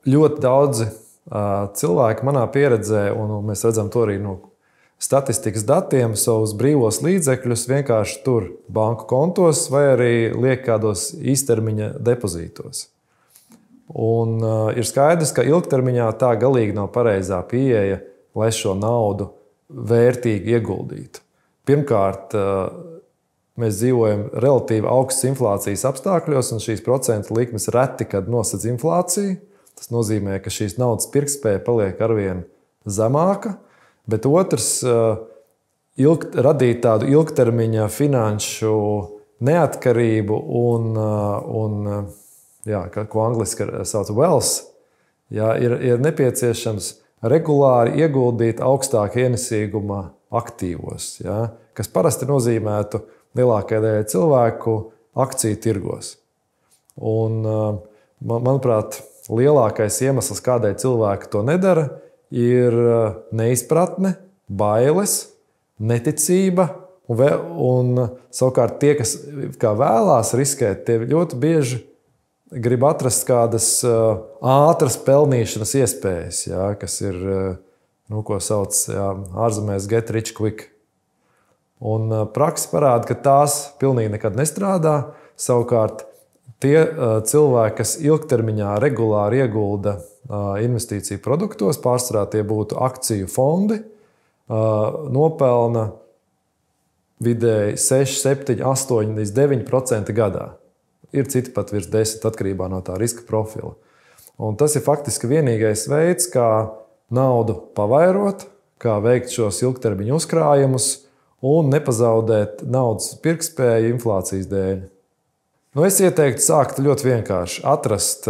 ļoti daudzi cilvēki manā pieredzē, un mēs redzam to arī no statistikas datiem, savus brīvos līdzekļus vienkārši tur banku kontos vai arī liek kādos īstermiņa depozītos. Un ir skaidrs, ka ilgtermiņā tā galīgi nav pareizā pieeja, lai šo naudu vērtīgi ieguldītu. Pirmkārt, mēs dzīvojam relatīvi augstas inflācijas apstākļos, un šīs procentu likmes reti, kad nosedz inflāciju. Tas nozīmē, ka šīs naudas pirktspēja paliek arvien zemāka, bet otrs radīt tādu ilgtermiņa finanšu neatkarību un ko angliski sauc wealth, ir nepieciešams regulāri ieguldīt augstāka ienesīguma aktīvos, kas parasti nozīmētu lielākajai daļai cilvēku akciju tirgos. Un, manuprāt, lielākais iemesls, kādēļ cilvēki to nedara, ir neizpratne, bailes, neticība, un savukārt tie, kas vēlās riskēt, tie ļoti bieži grib atrast kādas ātras pelnīšanas iespējas, kas ir, ko sauc ārzemēs get rich quick. Un praksa parāda, ka tās pilnīgi nekad nestrādā. Savukārt tie cilvēki, kas ilgtermiņā regulāri iegulda investīciju produktos, pārsvarā tie būtu akciju fondi, nopelna vidēji 6, 7, 8 līdz 9% gadā. Ir citi pat virs 10 atkarībā no tā riska profila. Un tas ir faktiski vienīgais veids, kā naudu pavairot, kā veikt šos ilgtermiņu uzkrājumus un nepazaudēt naudas pirktspēju inflācijas dēļ. Es ieteiktu sākt ļoti vienkārši. Atrast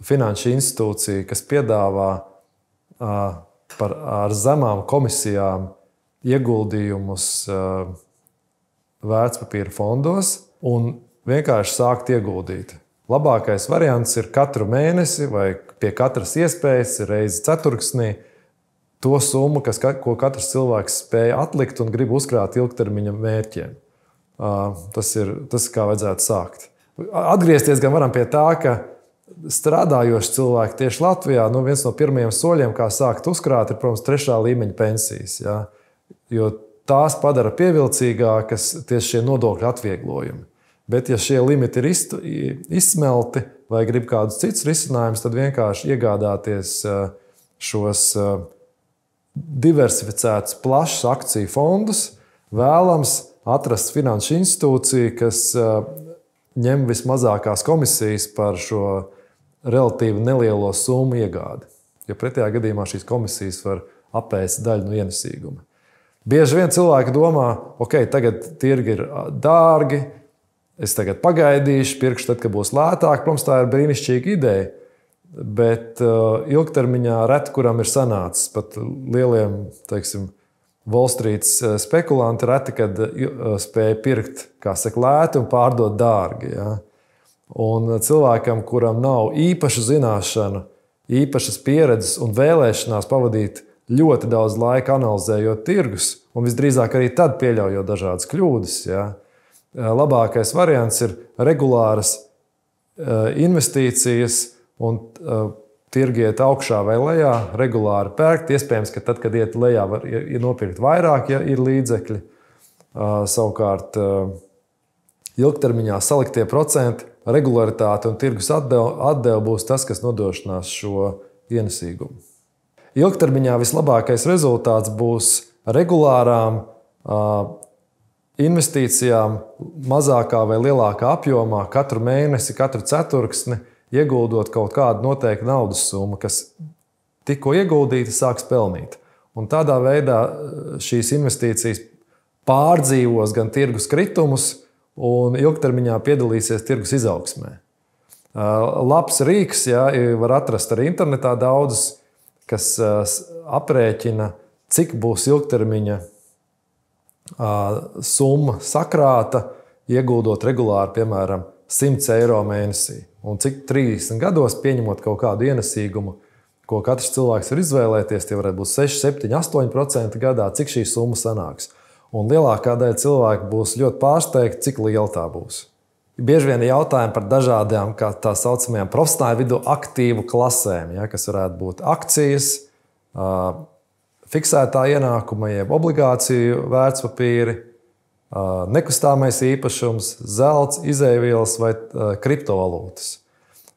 finanšu institūciju, kas piedāvā ar zemām komisijām ieguldījumus vērtspapīra fondos un vienkārši sākt ieguldīt. Labākais variants ir katru mēnesi vai pie katras iespējas reizi ceturksnī to summu, ko katrs cilvēks spēja atlikt un grib uzkrāt ilgtermiņa mērķiem. Tas ir kā vajadzētu sākt. Atgriezties gan varam pie tā, ka strādājoši cilvēki tieši Latvijā, viens no pirmajiem soļiem, kā sākt uzkrāt, ir, protams, 3. līmeņa pensijas. Jo tās padara pievilcīgākas tieši šie nodokļu atvieglojumi. Bet, ja šie limiti ir izsmelti vai grib kādus citus risinājumus, tad vienkārši iegādāties šos diversificētus plašus akciju fondus, vēlams atrast finanšu institūciju, kas ņem vismazākās komisijas par šo relatīvi nelielo summu iegādi. Jo pretējā gadījumā šīs komisijas var apēst daļu no ienesīguma. Bieži vien cilvēki domā, tagad tirgi ir dārgi, es tagad pagaidīšu, pirkšu tad, kad būs lētāk. Protams, tā ir brīnišķīga ideja, bet ilgtermiņā reti kuram ir sanācis. Pat lieliem, Wall Street spekulanti reti, kad spēja pirkt, lēti un pārdot dārgi. Un cilvēkam, kuram nav īpašu zināšanu, īpašas pieredzes un vēlēšanās pavadīt ļoti daudz laika analizējot tirgus, un visdrīzāk arī tad pieļaujot dažādas kļūdas, labākais variants ir regulāras investīcijas un tirgi iet augšā vai lejā, regulāri pērkt. Iespējams, ka tad, kad iet lejā, var nopirkt vairāk, ja ir līdzekļi. Savukārt ilgtermiņā saliktie procenti, regularitāte un tirgus atdeve būs tas, kas nodrošinās šo ienesīgumu. Ilgtermiņā vislabākais rezultāts būs regulārām investīcijām mazākā vai lielākā apjomā katru mēnesi, katru ceturksni, ieguldot kaut kādu noteiktu naudas summu, kas tikko ieguldīta sāks pelnīt. Un tādā veidā šīs investīcijas pārdzīvos gan tirgus kritumus un ilgtermiņā piedalīsies tirgus izaugsmē. Labs rīks, var atrast arī internetā daudzus, kas aprēķina, cik būs ilgtermiņa summa sakrāta, ieguldot regulāri, piemēram, 100 eiro mēnesī. Un cik 30 gados, pieņemot kaut kādu ienesīgumu, ko katrs cilvēks var izvēlēties, tie varētu būt 6, 7, 8% gadā, cik šī summa sanāks. Un lielākā daļa cilvēku būs ļoti pārsteigti, cik liela tā būs. bieži vien ir jautājumi par dažādām, kā tā saucamajām profesionāļu vidū aktīvu klasēm, ja, kas varētu būt akcijas, fiksētā ienākuma, jeb obligāciju vērtspapīri, nekustamais īpašums, zelts, izēvielas vai kriptovalūtas.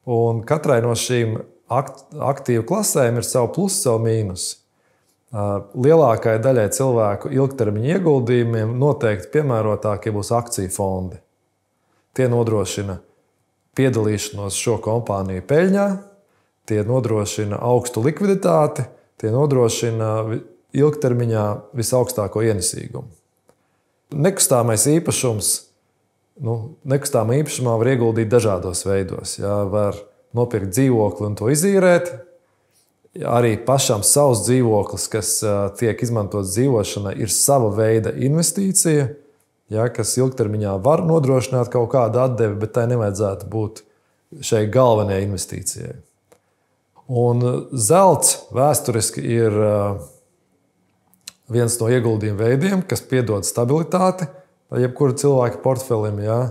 Un katrai no šīm aktīvu klasēm ir savu plusu, savu mīnusu. Lielākajai daļai cilvēku ilgtermiņa ieguldījumiem noteikti piemērotākie būs akciju fondi. Tie nodrošina piedalīšanos šo kompāniju peļņā, tie nodrošina augstu likviditāti, tie nodrošina ilgtermiņā visaugstāko ienesīgumu. Nekustamais īpašums, nekustamā īpašumā var ieguldīt dažādos veidos. Jā, var nopirkt dzīvokli un to izīrēt. Arī pašam savs dzīvoklis, kas tiek izmantots dzīvošanai, ir sava veida investīcija, ja, kas ilgtermiņā var nodrošināt kaut kādu atdevi, bet tai nevajadzētu būt šai galvenajai investīcijai. Un zelts vēsturiski ir viens no ieguldījuma veidiem, kas piedod stabilitāti jebkura cilvēka portfelim. Ja.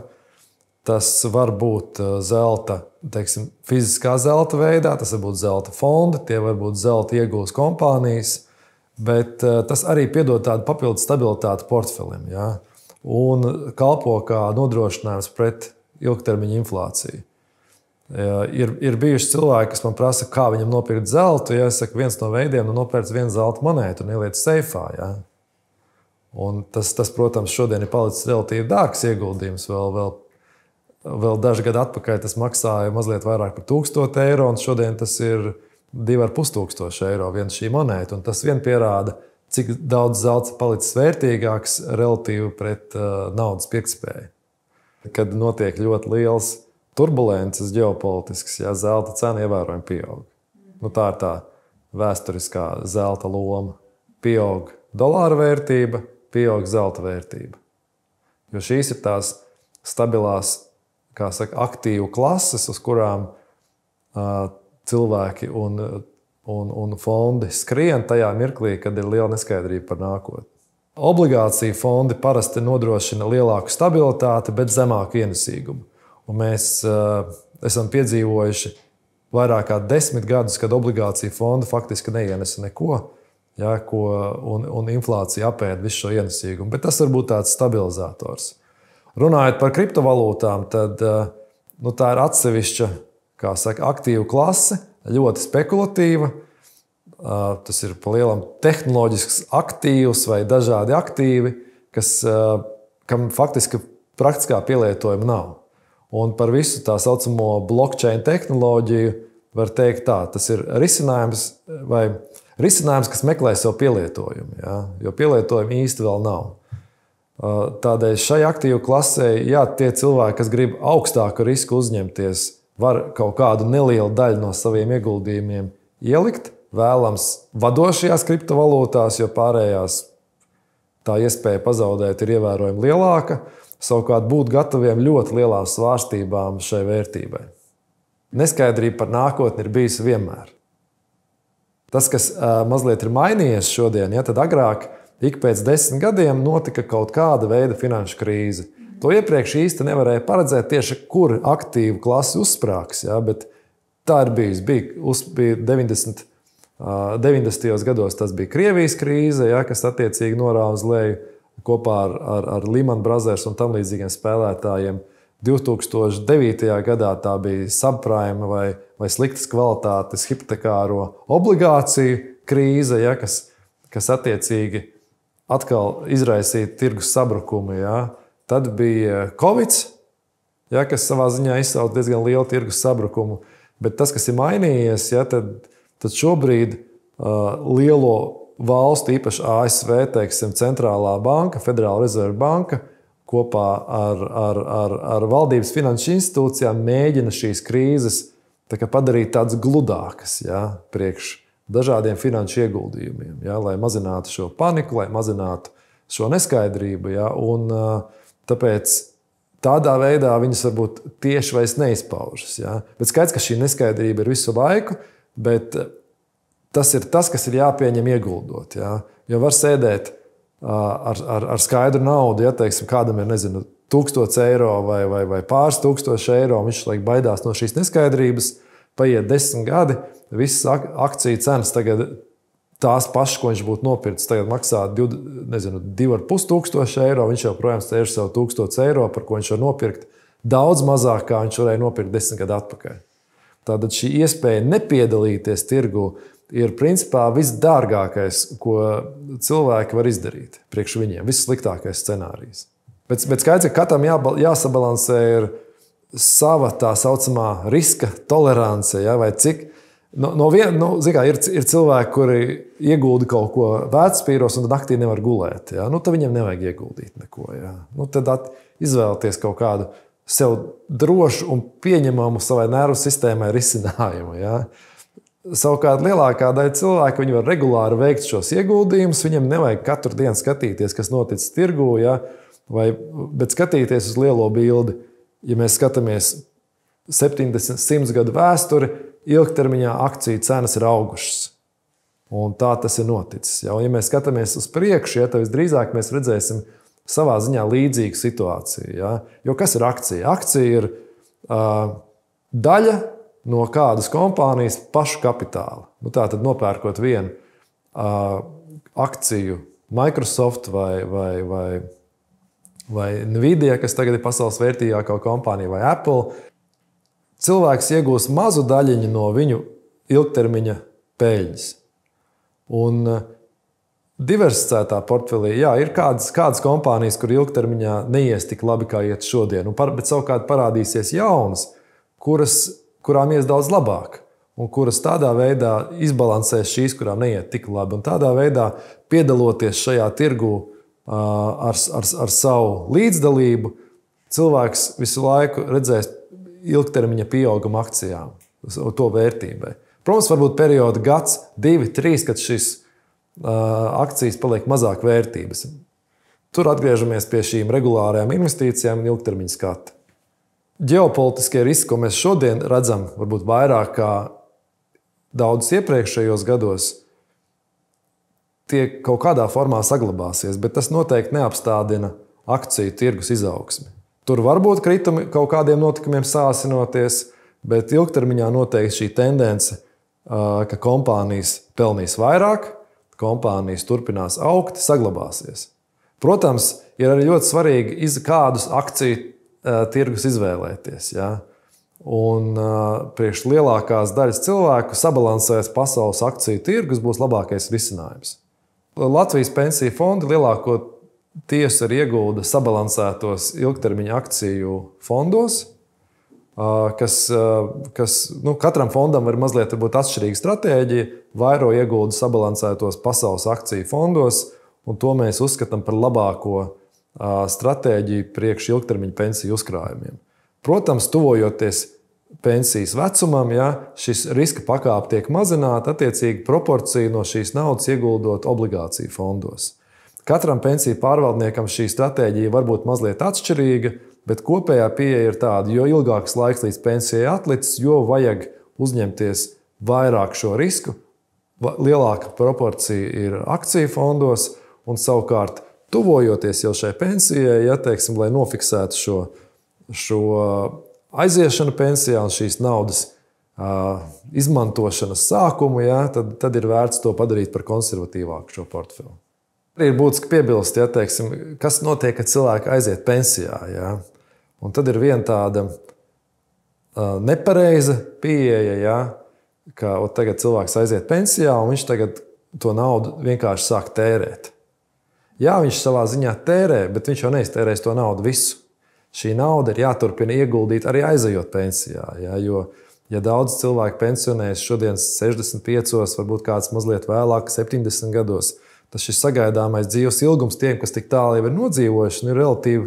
Tas var būt zelta, teiksim, fiziskā zelta veidā, tas var būt zelta fondi, tie var būt zelta iegūs kompānijas, bet tas arī piedod tādu papildu stabilitāti portfelim, ja, un kalpo kā nodrošinājums pret ilgtermiņa inflāciju. Ir bijuši cilvēki, kas man prasa, kā viņam nopirkt zeltu. Ja, es saku, viens no veidiem nopērc vienu zelta monētu un ieliec seifā. Ja. Un tas, protams, šodien ir palicis relatīvi dārgs ieguldījums. Vēl daži gadi atpakaļ tas maksāja mazliet vairāk par 1000 eiro, un šodien tas ir 2500 eiro viena šī monēta. Un tas vien pierāda, cik daudz zelts palicis vērtīgāks relatīvi pret naudas pirktspēju. Kad notiek ļoti liels turbulences ģeopolitisks, ja zelta cena ievērojami pieaug. Tā ir tā vēsturiskā zelta loma. Pieaug dolāra vērtība, pieaug zelta vērtība. Jo šīs ir tās stabilās, kā saka, aktīvu klases, uz kurām cilvēki un fondi skrien tajā mirklī, kad ir liela neskaidrība par nākotni. Obligāciju fondi parasti nodrošina lielāku stabilitāti, bet zemāku ienesīgumu. Un mēs esam piedzīvojuši vairāk kā 10 gadus, kad obligāciju fondi faktiski neienesa neko, ja, un inflācija apēda visu šo ienesīgumu. Bet tas var būt tāds stabilizators. Runājot par kriptovalūtām, tad tā ir atsevišķa, kā saka, aktīva klase, ļoti spekulatīva. Tas ir pa lielam tehnoloģisks aktīvs vai dažādi aktīvi, kam faktiski praktiskā pielietojuma nav. Un par visu tā saucamo blockchain tehnoloģiju var teikt tā, tas ir risinājums, kas meklē sev pielietojumu, ja? Jo pielietojumu īsti vēl nav. Tādēļ šai aktīvu klasē, jā, tie cilvēki, kas grib augstāku risku uzņemties, var kaut kādu nelielu daļu no saviem ieguldījumiem ielikt, vēlams vadošajās kriptovalūtās, jo pārējās tā iespēja pazaudēt ir ievērojami lielāka, savukārt būt gataviem ļoti lielām svārstībām šai vērtībai. Neskaidrība par nākotni ir bijusi vienmēr. Tas, kas mazliet ir mainījies šodien, ja, tad agrāk ik pēc 10 gadiem notika kaut kāda veida finanšu krīze. To iepriekš īsti nevarēja paredzēt tieši, kur aktīvu klasi uzsprāgs. Ja, bet tā ir bijusi. Bija 90. gados tas bija Krievijas krīze, ja, kas attiecīgi norāva uz leju kopā ar Lehman Brothers un tam līdzīgiem spēlētājiem. 2009. gadā tā bija subprime vai sliktas kvalitātes hipotekāro obligāciju krīze, ja, kas attiecīgi atkal izraisīja tirgus sabrukumu. Ja. Tad bija Covid, ja, kas savā ziņā izsauca diezgan lielu tirgus sabrukumu. Bet tas, kas ir mainījies, ja, tad šobrīd lielo valstu, īpaši ASV, teiksim, centrālā banka, Federāla rezerve banka, kopā ar valdības finanšu institūcijām mēģina šīs krīzes padarīt tādas gludākas, ja, priekš dažādiem finanšu ieguldījumiem, ja, lai mazinātu šo paniku, lai mazinātu šo neskaidrību. Ja, un tāpēc tādā veidā viņas varbūt tieši vairs neizpaužas. Ja. Bet skaidrs, ka šī neskaidrība ir visu laiku, bet tas ir tas, kas ir jāpieņem ieguldot. Ja. Jo var sēdēt ar skaidru naudu, ja teiksim, kādam ir, nezinu, 1000 eiro vai pāris tūkstoši eiro, un viņš baidās no šīs neskaidrības, paiet 10 gadi, visas akciju cenas tagad tās pašas, ko viņš būtu nopircis, tagad maksā 2500 eiro, viņš joprojām sēž sev 1000 eiro, par ko viņš var nopirkt daudz mazāk, kā viņš varēja nopirkt 10 gadu atpakaļ. Tātad šī iespēja nepiedalīties tirgu ir principā visdārgākais, ko cilvēki var izdarīt priekš viņiem, vissliktākais scenārijs. Bet skaidrs, ka katram jāsabalansē ir sava tā saucamā riska tolerance, ja, vai cik. Ir cilvēki, kuri iegulda kaut ko vērtspapīros un naktī nevar gulēt. Ja. Tad viņiem nevajag ieguldīt neko. Ja. Tad izvēlēties kaut kādu sev drošu un pieņemamu savai nervu sistēmai risinājumu. Ja. Savukārt lielākā daļa cilvēku viņi var regulāri veikt šos ieguldījumus. Viņiem nevajag katru dienu skatīties, kas noticis tirgū, ja, bet skatīties uz lielo bildi. Ja mēs skatāmies 70, 100 gadu vēsturi, ilgtermiņā akciju cenas ir augušas. Un tā tas ir noticis. Ja, ja mēs skatāmies uz priekšu, tad visdrīzāk mēs redzēsim savā ziņā līdzīgu situāciju. Ja. Jo kas ir akcija? Akcija ir daļa no kādas kompānijas pašu kapitāla. Tātad nopērkot vienu akciju Microsoft vai Nvidia, kas tagad ir pasaules vērtīgākā kompānija, vai Apple, cilvēks iegūs mazu daļiņu no viņu ilgtermiņa peļņas. Un diversificētā portfelī, ir kādas kompānijas, kur ilgtermiņā neies tik labi, kā iet šodien, bet savukārt parādīsies jaunas, kurām ies daudz labāk, un kuras tādā veidā izbalansēs šīs, kurām neiet tik labi. Un tādā veidā, piedaloties šajā tirgu ar savu līdzdalību, cilvēks visu laiku redzēs ilgtermiņa pieauguma akcijām, to vērtībai. Protams, varbūt perioda gads, 2, 3, kad šīs akcijas paliek mazāk vērtības. Tur atgriežamies pie šīm regulārajām investīcijām un ilgtermiņa skata. Ģeopolitiskie riski, ko mēs šodien redzam, varbūt vairāk kā daudzus iepriekšējos gados, tie kaut kādā formā saglabāsies, bet tas noteikti neapstādina akciju tirgus izaugsmi. Tur var būt kritumi kaut kādiem notikumiem sāsinoties, bet ilgtermiņā noteikti šī tendence, ka kompānijas pelnīs vairāk, kompānijas turpinās augt, saglabāsies. Protams, ir arī ļoti svarīgi, kādus akciju tirgus izvēlēties. Ja? Un priekš lielākās daļas cilvēku sabalansēs pasaules akciju tirgus būs labākais risinājums. Latvijas pensiju fondi lielāko tiesu ir iegulda sabalansētos ilgtermiņa akciju fondos, kas katram fondam ir mazliet atšķirīga stratēģija, vairo iegulda sabalansētos pasaules akciju fondos, un to mēs uzskatām par labāko stratēģiju priekš ilgtermiņa pensiju uzkrājumiem. Protams, tuvojoties pensijas vecumam, šis riska pakāpe tiek mazināta, attiecīgi proporcija no šīs naudas ieguldot obligāciju fondos. Katram pensiju pārvaldniekam šī stratēģija var būt mazliet atšķirīga, bet kopējā pieeja ir tāda, jo ilgāks laiks līdz pensijai atlicis, jo vajag uzņemties vairāk šo risku, lielāka proporcija ir akciju fondos, un savukārt tuvojoties jau šai pensijai, lai nofiksētu šo aiziešanu pensijā un šīs naudas izmantošanas sākumu, tad ir vērts to padarīt par konservatīvāku šo portfeli. Arī ir būtiski piebilst, kas notiek, kad cilvēki aiziet pensijā. Un tad ir viena tāda nepareiza pieeja, ka tagad cilvēks aiziet pensijā un viņš tagad to naudu vienkārši sāk tērēt. Jā, viņš savā ziņā tērē, bet viņš jau neiztērēs to naudu visu. Šī nauda ir jāturpina ieguldīt arī aizejot pensijā. Jo, ja daudz cilvēku pensionējas šodien 65, varbūt kāds mazliet vēlāk, 70 gados, tad šis sagaidāmais dzīves ilgums tiem, kas tik tālu jau ir nodzīvojuši, ir relatīvi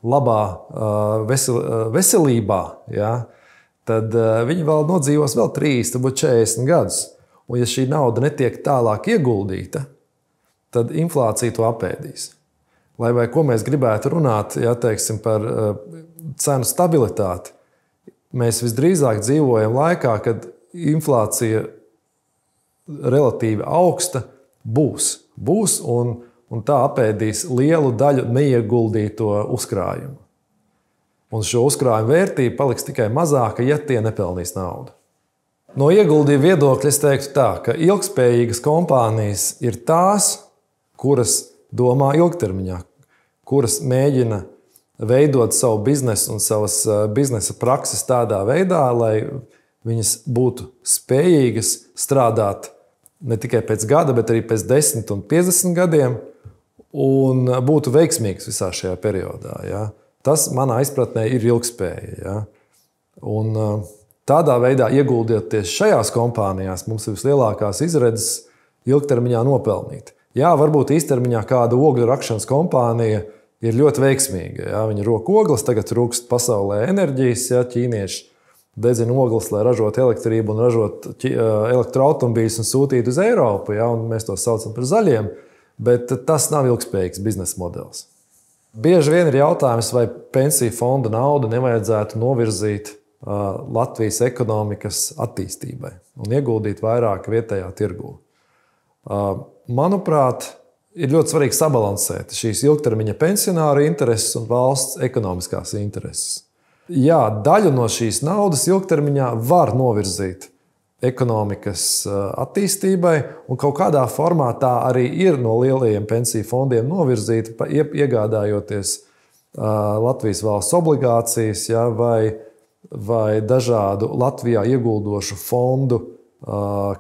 labā veselībā, tad viņi vēl nodzīvos vēl 30, varbūt 40 gadus. Un ja šī nauda netiek tālāk ieguldīta, tad inflācija to apēdīs. Lai vai ko mēs gribētu runāt, par cenu stabilitāti, mēs visdrīzāk dzīvojam laikā, kad inflācija relatīvi augsta būs un tā apēdīs lielu daļu neieguldīto uzkrājumu. Un šo uzkrājumu vērtība paliks tikai mazāka, ja tie nepelnīs naudu. No ieguldījuma viedokļa es teiktu tā, ka ilgspējīgas kompānijas ir tās, kuras domā ilgtermiņā, kuras mēģina veidot savu biznesu un savas biznesa prakses tādā veidā, lai viņas būtu spējīgas strādāt ne tikai pēc gada, bet arī pēc 10 un 50 gadiem un būtu veiksmīgas visā šajā periodā. Ja? Tas manā izpratnē ir ilgspēja. Ja? Un tādā veidā ieguldieties šajās kompānijās, mums ir vislielākās izredzes ilgtermiņā nopelnīt. Jā, varbūt īstermiņā kāda ogļu rakšanas kompānija ir ļoti veiksmīga. Ja? Viņa rok ogles, tagad rūkst pasaulē enerģijas, ja? Ķīnieši dedzina ogles, lai ražotu elektrību un ražotu elektroautomobīļus un sūtītu uz Eiropu. Ja? Un mēs to saucam par zaļiem, bet tas nav ilgspējīgs biznesa modelis. Bieži vien ir jautājums, vai pensiju fonda naudu nevajadzētu novirzīt Latvijas ekonomikas attīstībai un ieguldīt vairāk vietējā tirgū. Manuprāt, ir ļoti svarīgi sabalansēt šīs ilgtermiņa pensionāru intereses un valsts ekonomiskās intereses. Jā, daļu no šīs naudas ilgtermiņā var novirzīt ekonomikas attīstībai, un kaut kādā formā tā arī ir no lielajiem pensiju fondiem novirzīta, iegādājoties Latvijas valsts obligācijas, ja, vai dažādu Latvijā ieguldošu fondu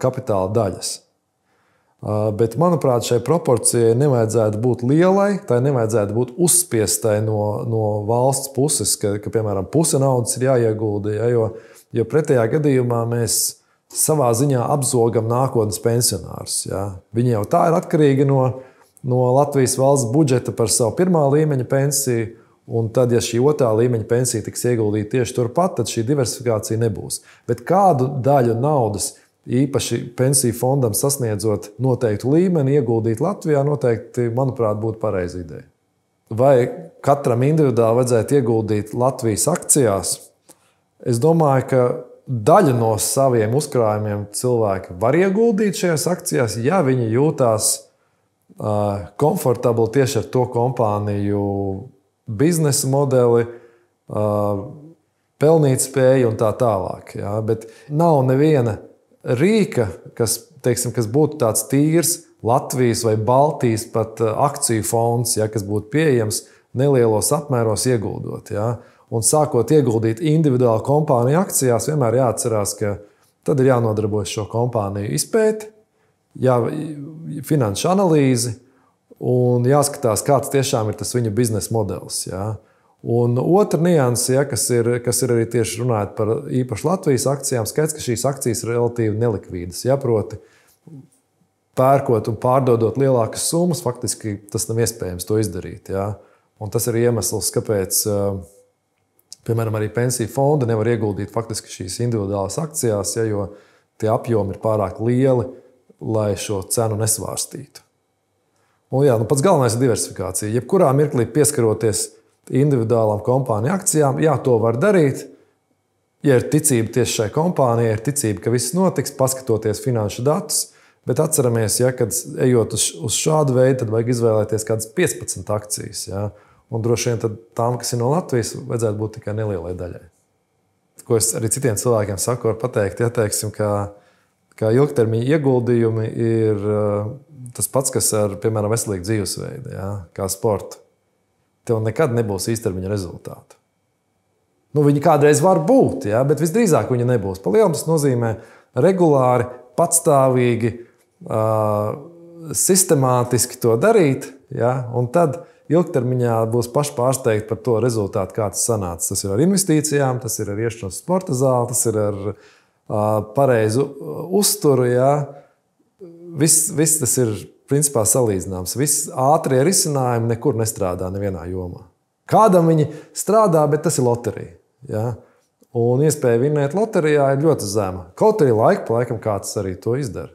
kapitāla daļas. Bet, manuprāt, šai proporcijai nevajadzētu būt lielai, tai nevajadzētu būt uzspiestai no valsts puses, ka piemēram, puse naudas ir jāiegulda, ja, jo pretējā gadījumā mēs savā ziņā apzogam nākotnes pensionārus. Ja. Viņi jau tā ir atkarīgi no Latvijas valsts budžeta par savu pirmā līmeņa pensiju, un tad, ja šī otrā līmeņa pensija tiks ieguldīta tieši turpat, tad šī diversifikācija nebūs. Bet kādu daļu naudas, īpaši pensiju fondam sasniedzot noteiktu līmeni, ieguldīt Latvijā, noteikti, manuprāt, būtu pareiza ideja. Vai katram individuāli vajadzētu ieguldīt Latvijas akcijās? Es domāju, ka daļa no saviem uzkrājumiem cilvēki var ieguldīt šajās akcijās, ja viņi jūtās komfortabli tieši ar to kompāniju biznesa modeli, pelnīt spēju un tā tālāk. Ja? Bet nav neviena rīka, kas būtu tāds tīrs Latvijas vai Baltijas pat akciju fonds, ja, kas būtu pieejams nelielos apmēros ieguldot. Ja? Un sākot ieguldīt individuāli kompāniju akcijās, vienmēr jāatcerās, ka tad ir jānodarbojas šo kompāniju izpēti, finanšu analīzi un jāskatās, kāds tiešām ir tas viņu biznesa modelis. Ja? Un otra nianse, ja, kas ir arī tieši runājot par īpaši Latvijas akcijām, skaidrs, ka šīs akcijas ir relatīvi nelikvīdas. Ja, proti, pērkot un pārdodot lielākas summas, faktiski tas nav iespējams to izdarīt. Ja. Un tas ir iemesls, kāpēc, piemēram, arī pensiju fondi nevar ieguldīt faktiski šīs individuālās akcijās, ja, jo tie apjomi ir pārāk lieli, lai šo cenu nesvārstītu. Un jā, pats galvenais ir diversifikācija. Jebkurā mirklī pieskaroties individuālām kompāniju akcijām, jā, to var darīt. Ja ir ticība tieši šai kompānijai, ir ticība, ka viss notiks, paskatoties finanšu datus, bet atceramies, ja, kad ejot uz šādu veidu, tad vajag izvēlēties kādas 15 akcijas. Ja, un droši vien tām, kas ir no Latvijas, vajadzētu būt tikai nelielai daļai. Ko es arī citiem cilvēkiem saku, var pateikt, ja, teiksim, ka ilgtermiņa ieguldījumi ir tas pats, kas ar, piemēram, veselīgu dzīvesveidu, ja, kā sportu. Tev nekad nebūs īstermiņa rezultātu. Viņi kādreiz var būt, ja, bet visdrīzāk viņi nebūs. Pa lielam tas nozīmē regulāri, patstāvīgi, sistemātiski to darīt, ja, un tad ilgtermiņā būs paši pārsteigti par to rezultātu, kā tas sanāca. Tas ir ar investīcijām, tas ir ar iešanu uz sporta zāli, tas ir ar pareizu uzturu. Ja. Viss tas ir principā salīdzināms. Viss ātrie risinājumi nekur nestrādā nevienā jomā. Kādam viņi strādā, bet tas ir loterija. Ja? Un iespēja vinēt loterijā ir ļoti zema. Kaut arī laikam kāds arī to izdara.